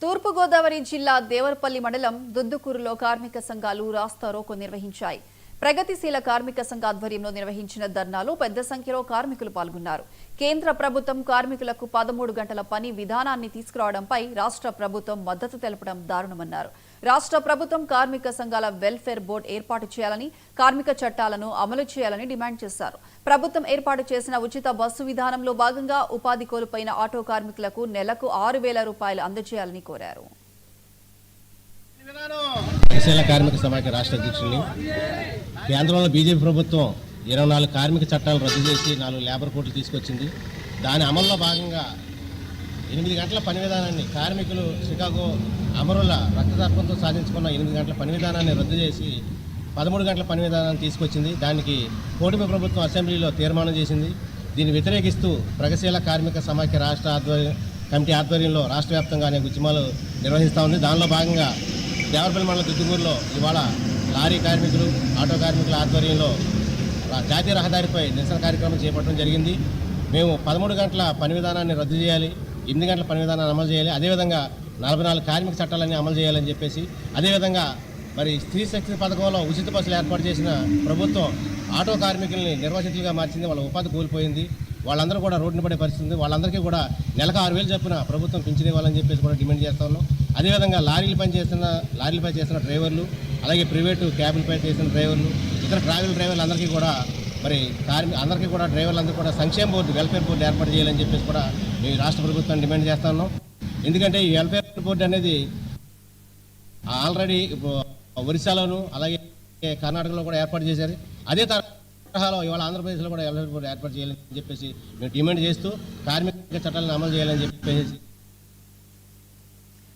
తూర్పుగోదావరి జిల్లా దేవరపల్లి మండలం దుద్దుకూరులో కార్మిక సంఘాలు రాస్తారోకో నిర్వహించాయి. ప్రగతిశీల కార్మిక సంఘ ఆధ్వర్యంలో నిర్వహించిన ధర్నాలో పెద్ద సంఖ్యలో కార్మికులు పాల్గొన్నారు. కేంద్ర ప్రభుత్వం కార్మికులకు 13 గంటల పని విధానాన్ని తీసుకురావడంపై రాష్ట్ర ప్రభుత్వం మద్దతు తెలపడం దారుణమన్నారు. రాష్ట్ర ప్రభుత్వం కార్మిక సంఘాల వెల్ఫేర్ బోర్డు ఏర్పాటు చేయాలని, కార్మిక చట్టాలను అమలు చేయాలని డిమాండ్ చేశారు. ప్రభుత్వం ఏర్పాటు చేసిన ఉచిత బస్సు విధానంలో భాగంగా ఉపాధి కోల్పోయిన ఆటో కార్మికులకు నెలకు 6,000 రూపాయలు అందజేయాలని కోరారు. ప్రగతిశీల కార్మిక సమాఖ్య రాష్ట్ర అధ్యక్షుడిని కేంద్రంలో బీజేపీ ప్రభుత్వం 24 కార్మిక చట్టాలు రద్దు చేసి 4 లేబర్ కోడ్లు తీసుకొచ్చింది. దాని అమల్లో భాగంగా 8 గంటల పని విధానాన్ని కార్మికులు షికాగో అమరుల రక్తదర్పంతో సాధించుకున్న 8 గంటల పని విధానాన్ని రద్దు చేసి 13 గంటల పని విధానాన్ని తీసుకొచ్చింది. దానికి కూటమి ప్రభుత్వం అసెంబ్లీలో తీర్మానం చేసింది. దీన్ని వ్యతిరేకిస్తూ ప్రగతిశీల కార్మిక సమాఖ్య రాష్ట్ర కమిటీ ఆధ్వర్యంలో రాష్ట్ర వ్యాప్తంగా అనేక ఉద్యమాలు నిర్వహిస్తూ ఉంది. దానిలో భాగంగా దేవరపల్లి మండలం దుద్దుకూరులో ఇవాళ లారీ కార్మికులు, ఆటో కార్మికుల ఆధ్వర్యంలో జాతీయ రహదారిపై నిరసన కార్యక్రమం చేపట్టడం జరిగింది. మేము 13 గంటల పని విధానాన్ని రద్దు చేయాలి, 8 గంటల పని విధానాన్ని అమలు చేయాలి, అదేవిధంగా 44 కార్మిక చట్టాలన్నీ అమలు చేయాలని చెప్పేసి, అదేవిధంగా మరి స్త్రీ శక్తి పథకంలో ఉచిత బస్సులు ఏర్పాటు చేసిన ప్రభుత్వం ఆటో కార్మికుల్ని నిర్వాసితులుగా మార్చింది. వాళ్ళ ఉపాధి కోల్పోయింది. వాళ్ళందరూ కూడా రోడ్డున పడే పరిస్థితి ఉంది. వాళ్ళందరికీ కూడా నెలకు 6,000 చొప్పున ప్రభుత్వం పింఛన్ ఇవ్వాలని చెప్పేసి కూడా డిమాండ్ చేస్తా ఉన్నాం. అదేవిధంగా లారీలపై చేస్తున్న డ్రైవర్లు, అలాగే ప్రైవేటు క్యాబులపై చేసిన డ్రైవర్లు, ఇతర ట్రావెల్ డ్రైవర్లు అందరికీ కూడా మరి అందరికీ కూడా డ్రైవర్లందరూ కూడా సంక్షేమ బోర్డు, వెల్ఫేర్ బోర్డు ఏర్పాటు చేయాలని చెప్పేసి కూడా మేము రాష్ట్ర ప్రభుత్వాన్ని డిమాండ్ చేస్తా ఉన్నాం. ఎందుకంటే ఈ వెల్ఫేర్ బోర్డు అనేది ఆల్రెడీ ఒరిస్సాలోను అలాగే కర్ణాటకలో కూడా ఏర్పాటు చేశారు. అదే తరహాలో ఇవాళ ఆంధ్రప్రదేశ్లో కూడా వెల్ఫేర్ బోర్డు ఏర్పాటు చేయాలని చెప్పేసి మేము డిమాండ్ చేస్తూ కార్మిక చట్టాలను అమలు చేయాలని చెప్పేసి